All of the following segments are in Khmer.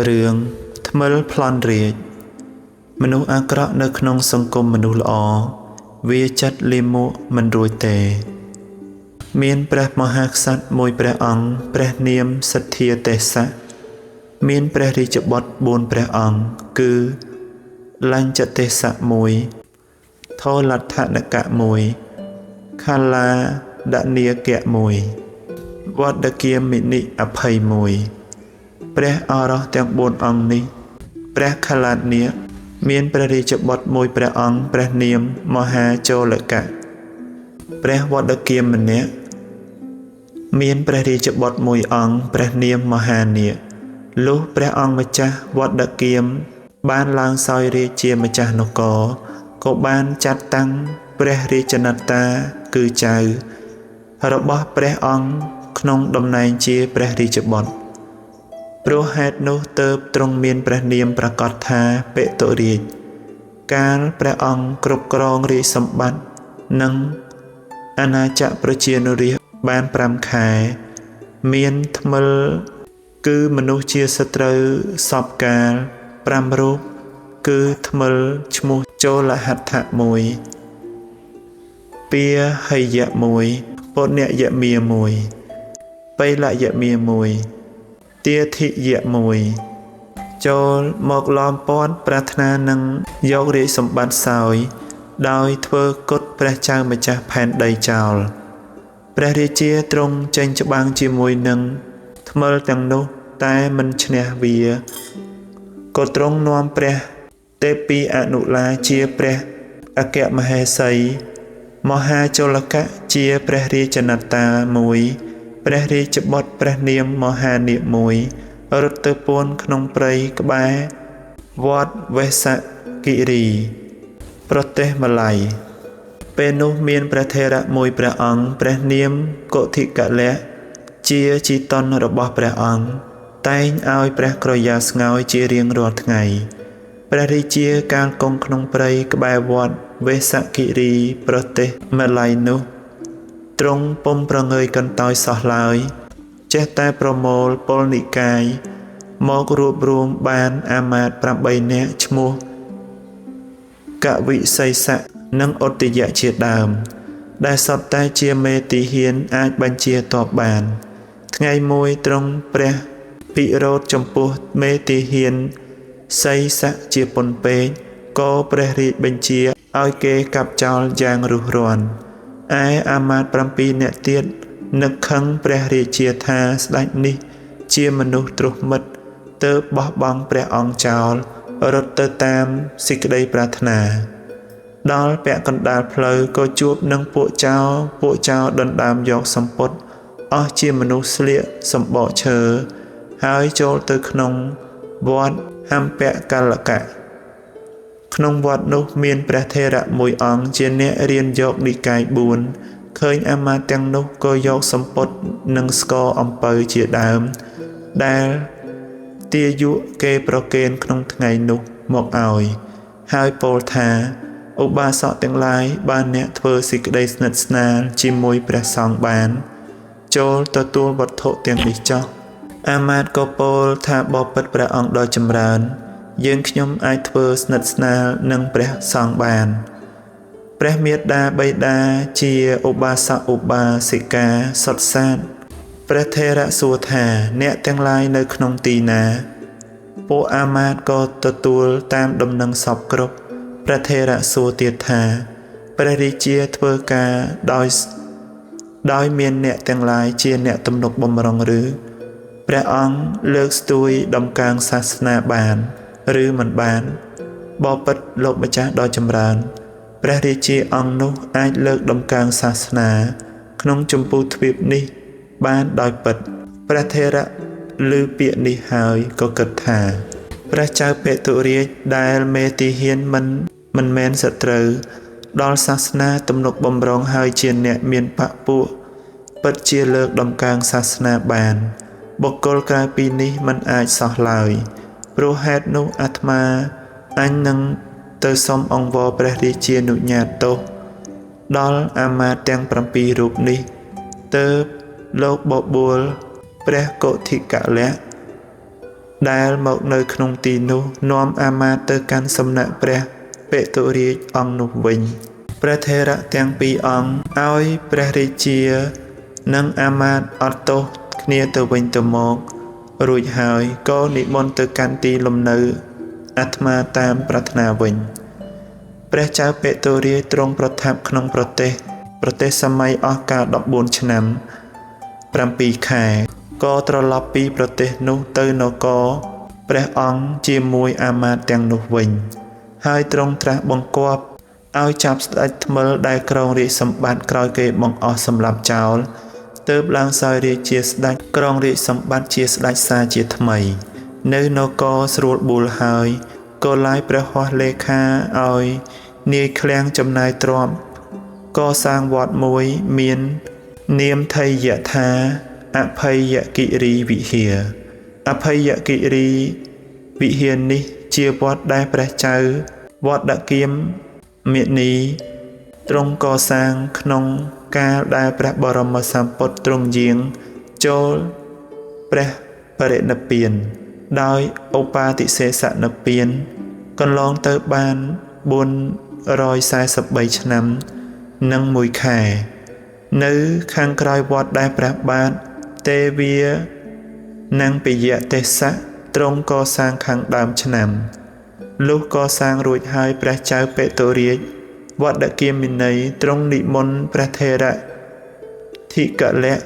រឿងថ្មិលប្លន់រាជមនុស្សអាក្រក់នៅក្នុងសង្គមមនុស្សល្អវាចាត់លាមកមិនរួចទេមានព្រះមហាក្សត្រមួយព្រះអង្គព្រះនាមសទ្ធាទេសៈមានព្រះរាជបុត្រ4ព្រះអង្គគឺលញ្ចទេសៈ1ថោលដ្ឋនកៈ1ខាឡាដនីយកៈ1វត្តគាមិនិអភ័យ1ព្រះអរោះទាំង4អង្គនេះព្រះខាឡាដនីមានព្រះរាជបុត្រមួយព្រះអង្គព្រះនាមមហាជោលកៈព្រះវត្តគាមម្នាក់មានព្រះរាជបុត្រមួយអង្គព្រះនាមមហានាគលុះព្រះអង្គម្ចាស់វត្តគាមបានឡើងសោយរាជ្យជាម្ចាស់នគរក៏បានចាត់តាំងព្រះរាជនត្តាគឺចៅរបស់ព្រះអង្គក្នុងតំណែងជាព្រះរាជបុត្រព្រោះហេតុនោះទើបទ្រង់មានព្រះនាមប្រកាសថាបេតុរាជកាលព្រះអង្គគ្រប់គ្រងរាជសម្បត្តិនិងអាណាចក្រប្រជានុរាស្ត្របាន5ខែមានថ្មិលគឺមនុស្សជាសត្រូវសពកាល5រូបគឺថ្មិលឈ្មោះជោលហដ្ឋៈ1ពាហិយៈ1ពុញ្ញយមា1បៃលយមា1ទាធិយៈ1ចូលមកឡោមព័ទ្ធប្រាថ្នានឹងយករាជសម្បត្តិសោយដោយធ្វើគុតព្រះចៅម្ចាស់ផែនដីចោលព្រះរាជាទ្រង់ចេញច្បាំងជាមួយនឹងថ្មិលទាំងនោះតែមិនឈ្នះវាក៏ទ្រង់នាំព្រះទេពីអនុឡាជាព្រះអគ្គមហេសីមហាជលកៈជាព្រះរាជនត្តាមួយព្រះរាជបុត្រព្រះនាមមហានាគមួយរត់ទៅពួនក្នុងព្រៃក្បែរវត្តវេស្សគិរីប្រទេសម៉ាឡៃពេលនោះមានព្រះថេរៈមួយព្រះអង្គព្រះនាមកុធិកលៈជាជីតនរបស់ព្រះអង្គតែងឲ្យព្រះក្រយ៉ាស្ងោយជារៀងរាល់ថ្ងៃព្រះរាជាកាលគង់ក្នុងព្រៃក្បែរវត្តវេស្សគិរីប្រទេសម៉ាឡៃនោះទ្រង់ពុំប្រងើយកន្តើយសោះឡើយចេះតែប្រមូលពលនិកាយមករួបរวมបានអាមាត្យ8នាក់ឈ្មោះកវិស័យស័កនិងឧត្តយៈជាដើមដែលសុទ្ធតែជាមេទីហ៊ានអាចបញ្ជាតបបានថ្ងៃមួយទ្រង់ព្រះពិរោធចំពោះមេទីហ៊ានស័យស័កជាពន់ពេកក៏ព្រះរាជបញ្ជាឲ្យគេកាប់ចោលយ៉ាងរុះរាន់ឯអាមាត្យ7នាក់ទៀតនឹកខឹងព្រះរាជាថាស្ដេចនេះជាមនុស្សត្រុសមិត្តទើបបោះបង់ព្រះអង្គចោលរត់ទៅតាមសេចក្តីប្រាថ្នាដល់ពាក់កណ្ដាលផ្លូវក៏ជួបនឹងពួកចោរដណ្ដើមយកសម្ពត់អស់ជាមនុស្សស្លៀកសម្បកឈើហើយចូលទៅក្នុងវត្តហំពកលកៈក្នុងវត្តនោះមានព្រះថេរៈមួយអង្គជាអ្នករៀនយកនិកាយ4ឃើញអាមាត្យទាំងនោះក៏យកសម្ពត់និងស្ករអំពៅជាដើមដែលទាយុគេប្រគេនក្នុងថ្ងៃនោះមកឲ្យហើយពោលថាឧបាសកទាំងឡាយបានអ្នកធ្វើសេចក្តីស្និទ្ធស្នាលជាមួយព្រះសង្ឃបានចូលទទួលវត្ថុទាំងនេះចុះអាមាត្យក៏ពោលថាបបិទ្ធព្រះអង្គដ៏ចម្រើនយើងខ្ញុំអាចធ្វើស្និទ្ធស្នាលនឹងព្រះសង្ឃបានព្រះមេត្តាបិតាជាឧបាសកឧបាសិកាសុទ្ធសាធព្រះថេរៈសួរថាអ្នកទាំងឡាយនៅក្នុងទីណាពួកអាមាត្យក៏ទទួលតាមដំណឹងសពគ្រប់ព្រះថេរៈសួរទៀតថាព្រះរាជាធ្វើការដោយមានអ្នកទាំងឡាយជាអ្នកទំនុកបម្រុងឬព្រះអង្គលើកស្ទួយដំកើងសាសនាបានឬមិនបានបបិទ្ធលោកម្ចាស់ដ៏ចម្រើនព្រះរាជាអង្គនោះអាចលើកដំកើងសាសនាក្នុងចម្ពោះទ្វីបនេះបានដោយពិតព្រះថេរៈឮពាក្យនេះហើយក៏គិតថាព្រះចៅបេតុរាជដែលមេទីហ៊ានមិនមែនសត្រូវដល់សាសនាទំនុកបម្រុងហើយជាអ្នកមានបពួកពិតជាលើកដំកើងសាសនាបានបុគ្គលក្រៅពីនេះមិនអាចសោះឡើយព្រោះហេតុនោះអាត្មាអញនឹងទៅសុំអង្វរព្រះរាជានុញ្ញាតទោសដល់អាមាត្យទាំង7រូបនេះទើបលោកបបួលព្រះកុធិកលៈ ដែលមកនៅក្នុងទីនោះនាំអាមាត្យទៅកាន់សំណាក់ព្រះបេតុរាជអង្គនោះវិញព្រះថេរៈទាំងពីរអង្គឲ្យព្រះរាជានិងអាមាត្យអត់ទោសគ្នាទៅវិញទៅមករួចហើយក៏និមន្តទៅកាន់ទីលំនៅអាត្មាតាមប្រាថ្នាវិញព្រះចៅបេតុរាជទ្រង់ប្រថាប់ក្នុងប្រទេសសម័យអស់កាល14ឆ្នាំ7ខែក៏ត្រឡប់ពីប្រទេសនោះទៅនគរព្រះអង្គជាមួយអាមាត្យទាំងនោះវិញហើយទ្រង់ត្រាស់បង្គាប់ឲ្យចាប់ស្ដេចថ្មិលដែលគ្រងរាជសម្បត្តិក្រោយគេបង្អស់សម្លាប់ចោលទើបឡើងសោយរាជជាស្ដេចគ្រងរាជសម្បត្តិជាស្ដេចសាជាថ្មីនៅនគរស្រួលបួលហើយក៏ឡាយព្រះហស្ថលេខាឲ្យនាយឃ្លាំងចំណាយទ្រព្យក៏សាងវត្តមួយមាននាមថៃយថាអភ័យគិរីវិហារអភ័យគិរីវិហារនេះជាវត្តដែលព្រះចៅវត្តគៀមមានីទ្រង់កសាងក្នុងកាលដែលព្រះបរមសម្ពុទ្ធទ្រង់យាងចូលព្រះបរិនិព្វានដោយឧបាទិសេសនិព្វានកន្លងទៅបាន443ឆ្នាំនិង1ខែនៅខាងក្រោយវត្តដែលព្រះបាទទេវានំពិយទេសៈទ្រង់កសាងខាងដើមឆ្នាំលុះកសាងរួចហើយព្រះចៅបេតុរាជវត្តគិមិនីទ្រង់និមន្តព្រះថេរៈធិកលៈ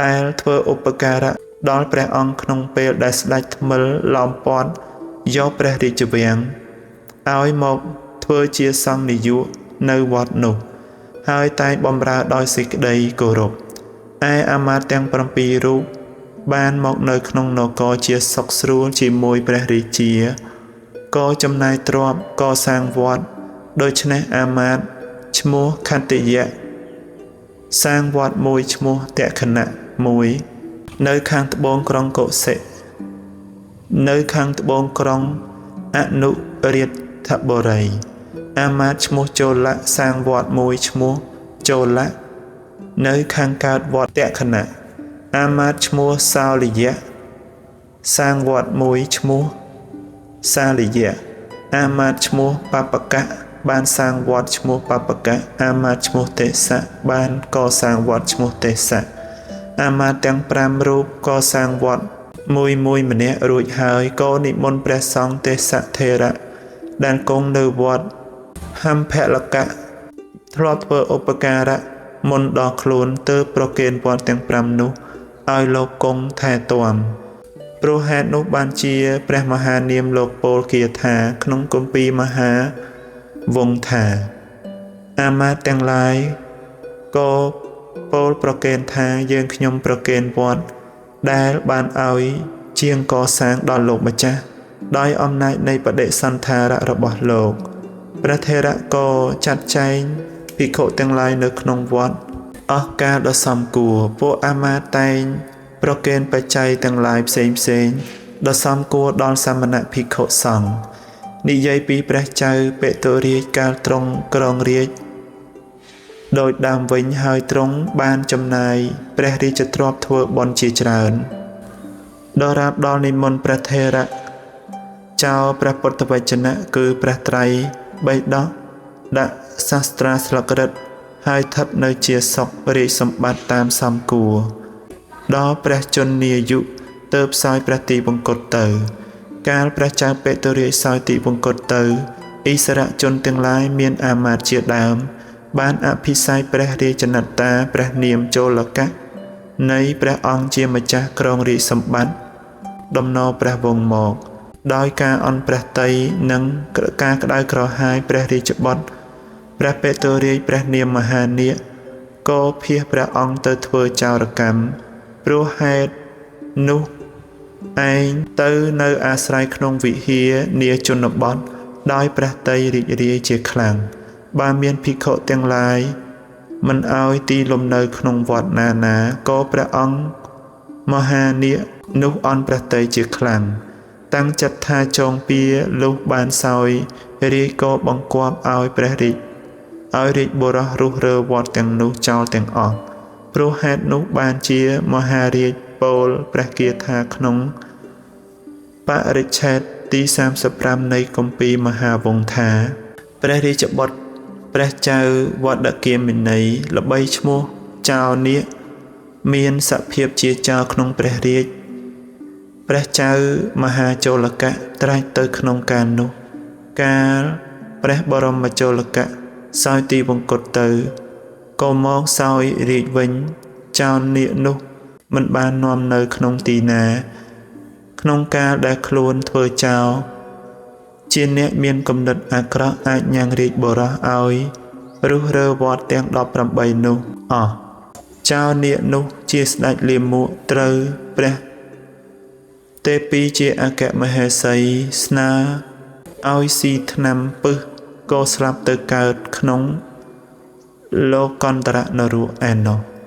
ដែលធ្វើឧបការៈដល់ព្រះអង្គក្នុងពេលដែលស្ដេចថ្មិលឡោមព័ទ្ធយកព្រះរាជវាំងឲ្យមកធ្វើជាសង្ឃនាយកនៅវត្តនោះហើយតែងបម្រើដោយសេចក្តីគោរពឯអាមាត្យទាំង7រូបបានមកនៅក្នុងនគរជាសុខស្រួលជាមួយព្រះរាជាក៏ចំណាយទ្រព្យកសាងវត្តដូច្នេះអាមាត្យឈ្មោះខត្តយៈសាងវត្តមួយឈ្មោះតក្ខណៈមួយនៅខាងត្បូងក្រុងកុសិនៅខាងត្បូងក្រុងអនុរាធបុរីអាមាត្យឈ្មោះជលៈសាងវត្តមួយឈ្មោះជលៈនៅខាងកើតវត្តតក្ខណៈអាមាត្យឈ្មោះសោលយៈសាងវត្តមួយឈ្មោះសាលយៈអាមាត្យឈ្មោះបបកៈបានសាងវត្តឈ្មោះបបកៈអាមាត្យឈ្មោះទេសៈបានកសាងវត្តឈ្មោះទេសៈអាមាត្យទាំង5រូបកសាងវត្តម្នាក់រួចហើយក៏និមន្តព្រះសង្ឃទេសៈថេរៈដែលគង់នៅវត្តហំផលកៈធ្លាប់ធ្វើឧបការៈមុនដល់ខ្លួនទើបប្រគេនវត្តទាំង5នោះឲ្យលោកគង់ថែទាំព្រោះហេតុនោះបានជាព្រះមហានាមលោកពោលគាថាក្នុងគម្ពីរមហាវង្សថាអាមាត្យទាំងឡាយក៏ពោលប្រគេនថាយើងខ្ញុំប្រគេនវត្តដែលបានឲ្យជាងកសាងដល់លោកម្ចាស់ដោយអំណាចនៃបដិសន្ធារៈរបស់លោកព្រះថេរៈក៏ចាត់ចែងភិក្ខុទាំងឡាយនៅក្នុងវត្តអស់កាលដ៏សមគួរពួកអាមាត្យតែងប្រគេនបច្ច័យទាំងឡាយផ្សេងដ៏សមគួរដល់សាមណភិក្ខុសង្ឃនិយាយពីព្រះចៅបេតុរាជកាលទ្រង់គ្រងរាជ្យដោយដើមវិញហើយទ្រង់បានចំណាយព្រះរាជទ្រព្យធ្វើបុណ្យជាច្រើនដរាបដល់និមន្តព្រះថេរៈចោលព្រះពុទ្ធវចនៈគឺព្រះត្រៃបិដកដាក់សាស្ត្រាស្លឹករឹតហើយស្ថិតនៅជាសុខរាជសម្បត្តិតាមសមគួរដល់ព្រះជន្មាយុទើបសោយព្រះទីវង្គតទៅកាលព្រះចៅបេតុរាជសោយទីវង្គតទៅឥស្សរជនទាំងឡាយមានអាមាត្យជាដើមបានអភិសេកព្រះរាជនត្តាព្រះនាមជលកៈនៃព្រះអង្គជាម្ចាស់គ្រងរាជសម្បត្តិដំណរព្រះវង្សមកដោយការអន់ព្រះតីនិងការក្តៅក្រហាយព្រះរាជបុត្រព្រះបេតុរាជព្រះនាមមហានាគក៏ភៀសព្រះអង្គទៅធ្វើចោរកម្មព្រោះហេតុនោះឯងទៅនៅអាស្រ័យក្នុងវិហារនាជនបទដោយព្រះតីរីករាយជាខ្លាំងបើមានភិក្ខុទាំងឡាយមិនឲ្យទីលំនៅក្នុងវត្តណាក៏ព្រះអង្គមហានាគនោះអន់ព្រះតីជាខ្លាំងតាំងចិត្តថាចងពៀលុះបានសោយរាជក៏បង្គាប់ឲ្យព្រះរាជឲ្យរាជបុរសរុះរើវត្តទាំងនោះចោលទាំងអស់ព្រោះហេតុនោះបានជាមហារាជពោលព្រះគាថាក្នុង បរិច្ឆេទទី35នៃគម្ពីរមហាវង្សថាព្រះរាជបុត្រព្រះចៅវឌ្ឍគាមិនីល្បីឈ្មោះចៅនាគមានសភាពជាចៅក្នុងព្រះរាជព្រះចៅមហាជលកៈត្រាច់ទៅក្នុងកាលនោះកាលព្រះបរមជលកៈសោយទីវង្គតទៅក៏មកសោយរាជវិញចៅនាគនោះមិនបាននាំនៅក្នុងទីណាក្នុងកាលដែលខ្លួនធ្វើចោលជាអ្នកមានគំនិតអាក្រក់អាចញ៉ាំងរាជបរោះឲ្យរុះរើវត្តទាំង18នោះអស់ចៅនាគនោះជាស្ដេចលាមកត្រូវព្រះទេពីជាអគ្គមហេសីស្នើឲ្យស៊ីថ្នាំពឹសក៏ស្លាប់ទៅកើតក្នុងលោកន្តរនរកឯណោះ